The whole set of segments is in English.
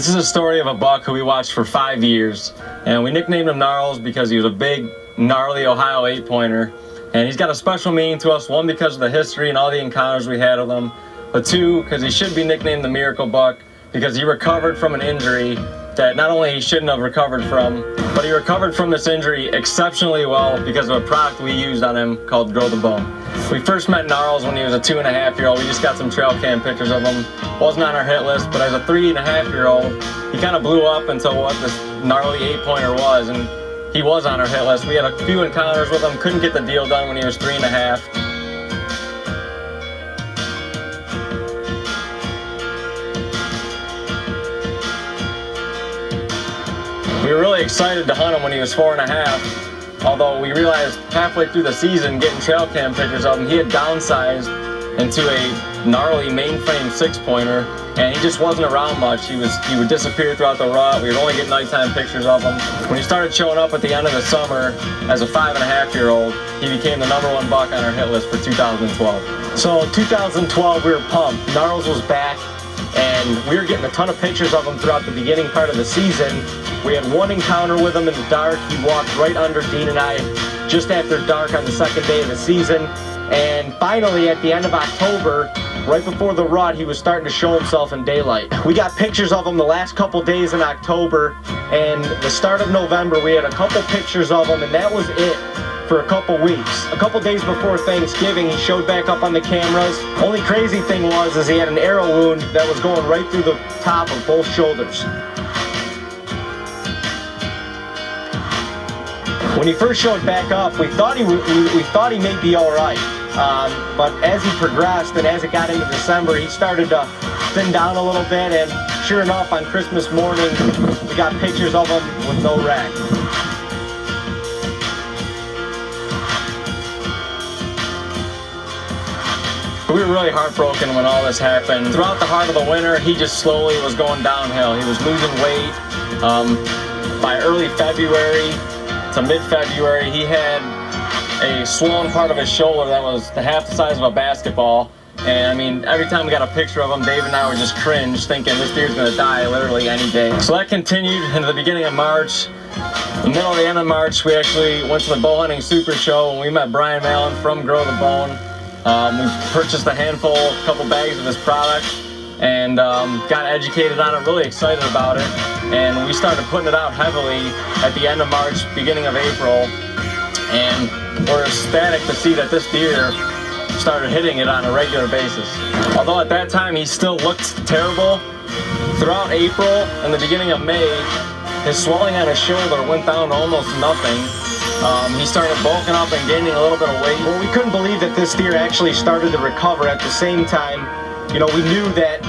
This is a story of a buck who we watched for 5 years, and we nicknamed him Gnarls because he was a big, gnarly Ohio 8-pointer, and he's got a special meaning to us, one because of the history and all the encounters we had with him, but two, because he should be nicknamed the Miracle Buck because he recovered from an injury that not only he shouldn't have recovered from, but he recovered from this injury exceptionally well because of a product we used on him called Grow the Bone. We first met Gnarls when he was a 2.5-year-old. We just got some trail cam pictures of him. Wasn't on our hit list, but as a 3.5-year-old, he kind of blew up into what this gnarly 8-pointer was, and he was on our hit list. We had a few encounters with him, couldn't get the deal done when he was 3.5. We were really excited to hunt him when he was 4.5, although we realized halfway through the season, getting trail cam pictures of him, he had downsized into a gnarly mainframe 6-pointer, and he just wasn't around much. He would disappear throughout the rut. We would only get nighttime pictures of him. When he started showing up at the end of the summer as a 5.5-year-old, he became the #1 buck on our hit list for 2012. So 2012, we were pumped. Gnarls was back, and we were getting a ton of pictures of him throughout the beginning part of the season. We had one encounter with him in the dark. He walked right under Dean and I just after dark on the second day of the season. And finally, at the end of October, right before the rut, he was starting to show himself in daylight. We got pictures of him the last couple days in October, and the start of November, we had a couple pictures of him, and that was it for a couple weeks. A couple days before Thanksgiving, he showed back up on the cameras. Only crazy thing was he had an arrow wound that was going right through the top of both shoulders. When he first showed back up, we thought he may be all right. But as he progressed and as it got into December, he started to thin down a little bit, and sure enough, on Christmas morning, we got pictures of him with no rack. We were really heartbroken when all this happened. Throughout the heart of the winter, he just slowly was going downhill. He was losing weight. By early February to mid-February, he had a swollen part of his shoulder that was half the size of a basketball. And I mean, every time we got a picture of him, Dave and I would just cringe, thinking this deer's gonna die literally any day. So that continued into the beginning of March. The middle of the end of March, we actually went to the Bow Hunting Super Show, and we met Brian Mallon from Grow the Bone. We purchased a couple bags of his product, and got educated on it, really excited about it. And we started putting it out heavily at the end of March, beginning of April. And we're ecstatic to see that this deer started hitting it on a regular basis. Although at that time he still looked terrible, throughout April and the beginning of May, his swelling on his shoulder went down to almost nothing. He started bulking up and gaining a little bit of weight. Well, we couldn't believe that this deer actually started to recover at the same time. You know, we knew that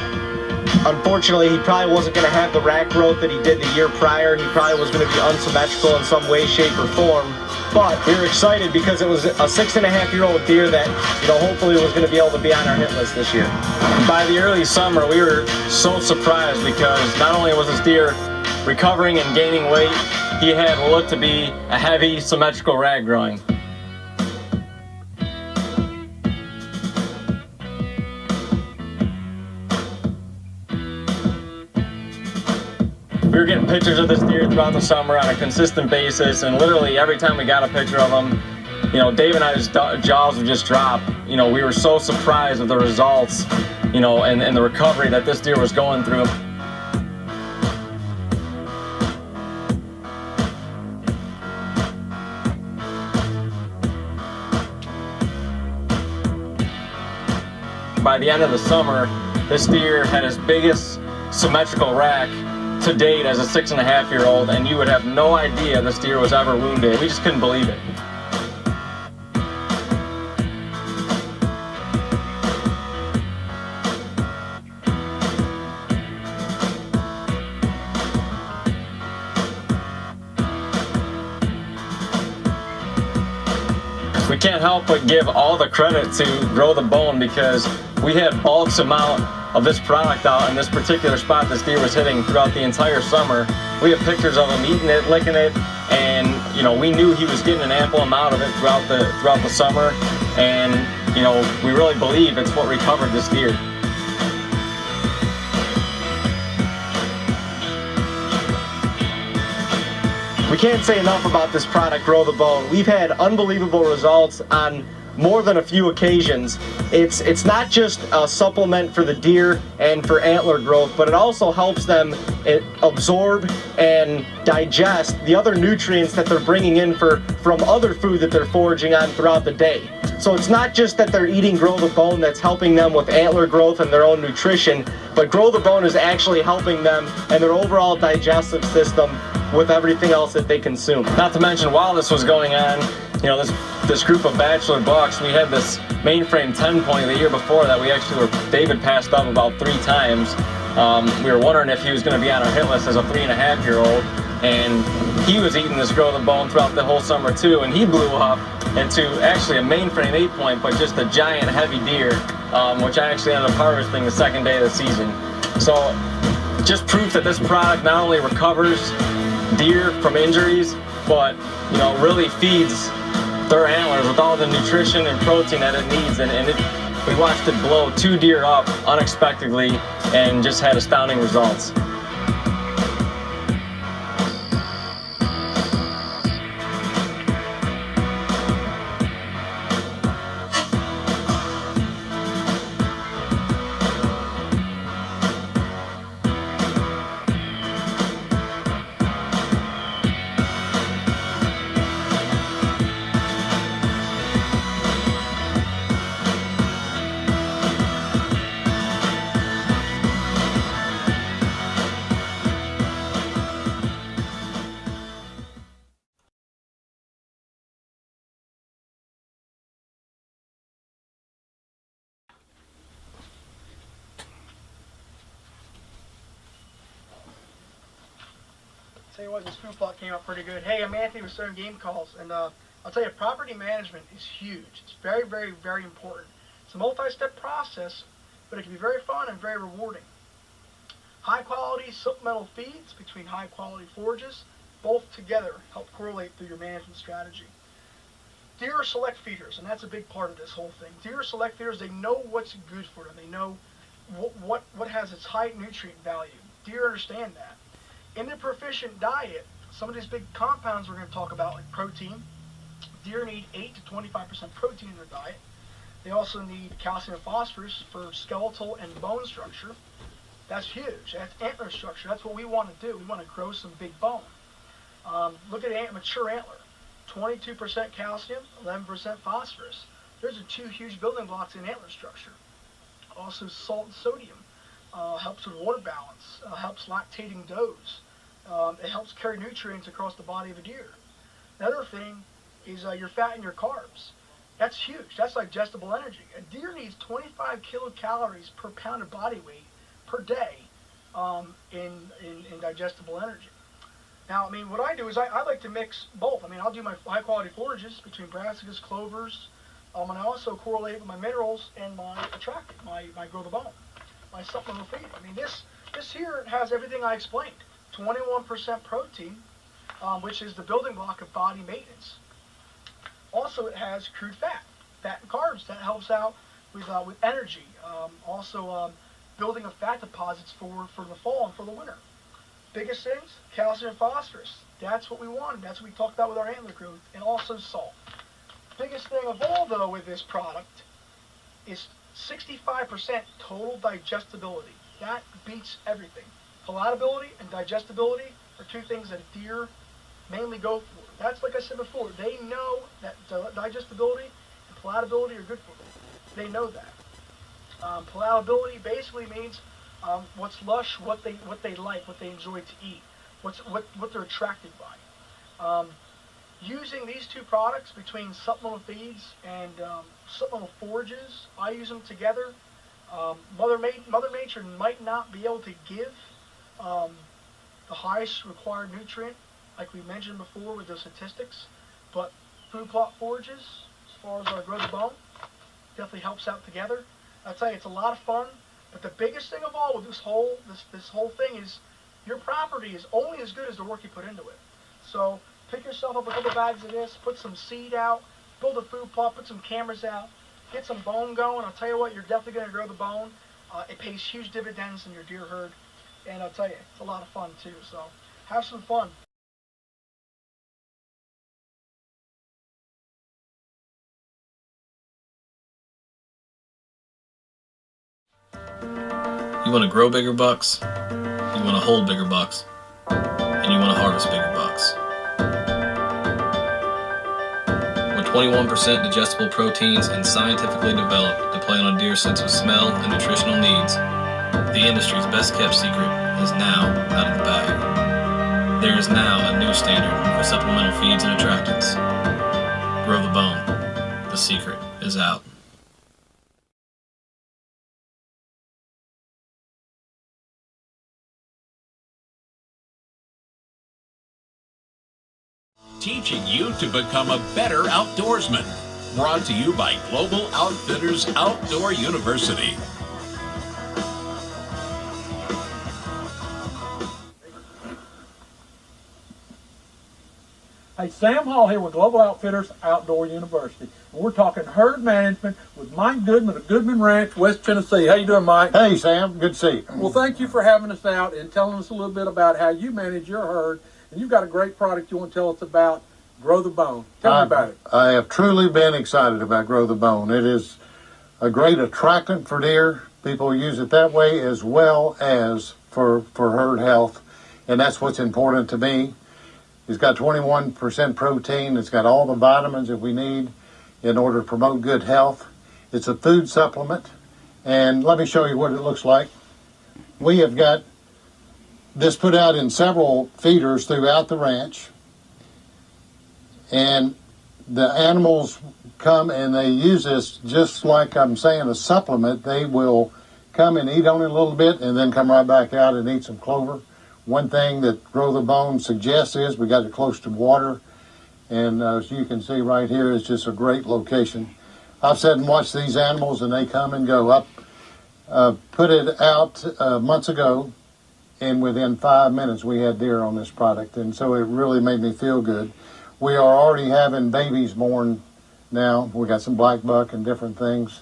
unfortunately he probably wasn't going to have the rack growth that he did the year prior. He probably was going to be unsymmetrical in some way, shape, or form. But we were excited because it was a 6.5-year-old deer that, you know, hopefully was going to be able to be on our hit list this year. By the early summer, we were so surprised because not only was this deer recovering and gaining weight, he had what looked to be a heavy, symmetrical rag growing. We were getting pictures of this deer throughout the summer on a consistent basis, and literally every time we got a picture of him, you know, Dave and I's jaws would just drop. You know, we were so surprised with the results, you know, and the recovery that this deer was going through. By the end of the summer, this deer had his biggest symmetrical rack to date as a 6.5-year-old, and you would have no idea this deer was ever wounded. We just couldn't believe it. We can't help but give all the credit to Grow the Bone because we had bulk amount of this product out in this particular spot this deer was hitting throughout the entire summer. We have pictures of him eating it, licking it, and you know, we knew he was getting an ample amount of it throughout the summer, and you know, we really believe it's what recovered this deer. We can't say enough about this product, Grow the Bone. We've had unbelievable results on more than a few occasions. It's not just a supplement for the deer and for antler growth, but it also helps them absorb and digest the other nutrients that they're bringing in from other food that they're foraging on throughout the day. So it's not just that they're eating Grow the Bone that's helping them with antler growth and their own nutrition, but Grow the Bone is actually helping them and their overall digestive system with everything else that they consume. Not to mention, while this was going on, you know, this group of bachelor bucks, we had this mainframe 10 point the year before that David passed up about 3 times. We were wondering if he was going to be on our hit list as a 3.5-year-old, and he was eating this Grow the Bone throughout the whole summer too, and he blew up into actually a mainframe 8 point, but just a giant heavy deer, which I actually ended up harvesting the second day of the season. So just proof that this product not only recovers deer from injuries, but really feeds their antlers with all the nutrition and protein that it needs. And we watched it blow 2 deer up unexpectedly and just had astounding results. Tell you what, this food plot came out pretty good. Hey, I'm Anthony with Southern Game Calls, and I'll tell you, property management is huge. It's very, very, very important. It's a multi-step process, but it can be very fun and very rewarding. High-quality supplemental feeds between high-quality forages, both together help correlate through your management strategy. Deer are select feeders, and that's a big part of this whole thing. Deer are select feeders. They know what's good for them. They know what has its high nutrient value. Deer understand that. In their proficient diet, some of these big compounds we're going to talk about, like protein, deer need 8 to 25% protein in their diet. They also need calcium and phosphorus for skeletal and bone structure. That's huge. That's antler structure. That's what we want to do. We want to grow some big bone. Look at mature antler. 22% calcium, 11% phosphorus. Those are 2 huge building blocks in antler structure. Also, salt and sodium helps with water balance, helps lactating does. It helps carry nutrients across the body of a deer. Another thing is your fat and your carbs. That's huge. That's digestible energy. A deer needs 25 kilocalories per pound of body weight per day in digestible energy. Now, I mean, what I do is I like to mix both. I mean, I'll do my high-quality forages between brassicas, clovers, and I also correlate with my minerals and my attractant, my Grow the Bone, my supplemental feed. I mean, this here has everything I explained. 21% protein, which is the building block of body maintenance. Also, it has crude fat and carbs that helps out with energy. Building of fat deposits for the fall and for the winter. Biggest things, calcium and phosphorus. That's what we wanted. That's what we talked about with our antler growth, and also salt. Biggest thing of all, though, with this product is 65% total digestibility. That beats everything. Palatability and digestibility are 2 things that deer mainly go for. That's, like I said before, they know that digestibility and palatability are good for them. They know that. Palatability basically means what's lush, what they like, what they enjoy to eat, what they're attracted by. Using these 2 products between supplemental feeds and supplemental forages, I use them together. Mother Nature might not be able to give the highest required nutrient, like we mentioned before with the statistics, but food plot forages, as far as our Grow the Bone, definitely helps out together. I'll tell you, it's a lot of fun, but the biggest thing of all with this whole thing is your property is only as good as the work you put into it. So pick yourself up a couple bags of this, put some seed out, build a food plot, put some cameras out, get some bone going. I'll tell you what, you're definitely going to grow the bone. It pays huge dividends in your deer herd, and I'll tell you, it's a lot of fun too. So have some fun. want to grow bigger bucks, you want to hold bigger bucks, and you want to harvest bigger bucks. With 21% digestible proteins and scientifically developed to play on a deer's sense of smell and nutritional needs, the industry's best kept secret is now out of the bag. There is now a new standard for supplemental feeds and attractants. Grow the bone. The secret is out. Teaching you to become a better outdoorsman. Brought to you by Global Outfitters Outdoor University. Hey, Sam Hall here with Global Outfitters Outdoor University. And we're talking herd management with Mike Goodman of Goodman Ranch, West Tennessee. How you doing, Mike? Hey, Sam. Good to see you. Well, thank you for having us out and telling us a little bit about how you manage your herd. And you've got a great product you want to tell us about, Grow the Bone. Tell me about it. I have truly been excited about Grow the Bone. It is a great attractant for deer. People use it that way as well as for herd health. And that's what's important to me. It's got 21% protein. It's got all the vitamins that we need in order to promote good health. It's a food supplement. And let me show you what it looks like. We have got this put out in several feeders throughout the ranch. And the animals come and they use this just like I'm saying a supplement. They will come and eat on it a little bit and then come right back out and eat some clover. One thing that Grow the Bone suggests is we got it close to water. And as you can see right here, it's just a great location. I've sat and watched these animals and they come and go up. Put it out months ago. And within 5 minutes, we had deer on this product. And so it really made me feel good. We are already having babies born now. We got some black buck and different things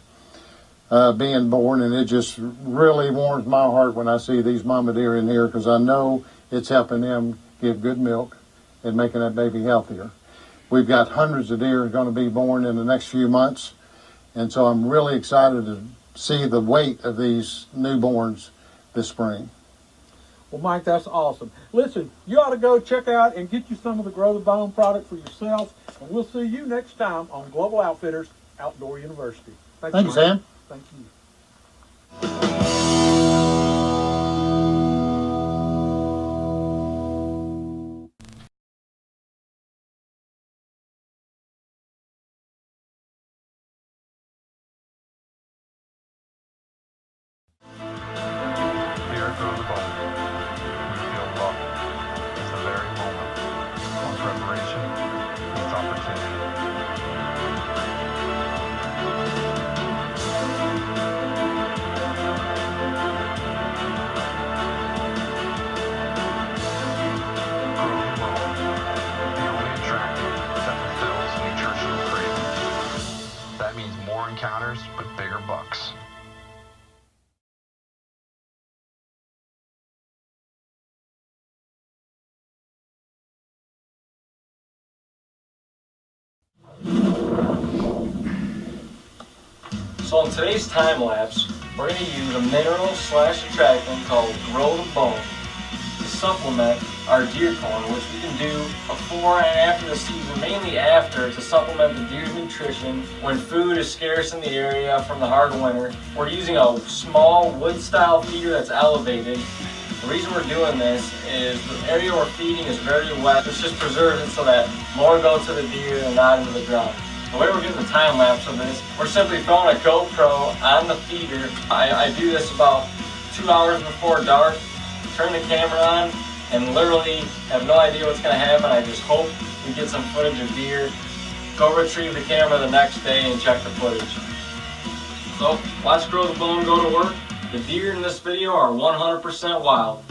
being born. And it just really warms my heart when I see these mama deer in here because I know it's helping them give good milk and making that baby healthier. We've got hundreds of deer going to be born in the next few months. And so I'm really excited to see the weight of these newborns this spring. Well, Mike, that's awesome. Listen, you ought to go check out and get you some of the Grow the Bone product for yourself. And we'll see you next time on Global Outfitters Outdoor University. Thank you, Sam. Thank you. Here, Grow the Bone. We feel love is the very moment when preparation meets opportunity. Grow the Bone, the only attractant that fulfills nutritional cravings. That means more encounters with bigger bucks. So in today's time lapse, we're going to use a mineral / attractant called Grow the Bone to supplement our deer corn, which we can do before and after the season, mainly after, to supplement the deer's nutrition when food is scarce in the area from the hard winter. We're using a small wood style feeder that's elevated. The reason we're doing this is the area we're feeding is very wet. It's just preserves it so that more go to the deer and not into the ground. The way we're getting the time lapse of this, we're simply throwing a GoPro on the feeder. I do this about 2 hours before dark, turn the camera on, and literally have no idea what's going to happen. I just hope we get some footage of deer. Go retrieve the camera the next day and check the footage. So, watch Grow the Bone go to work. The deer in this video are 100% wild.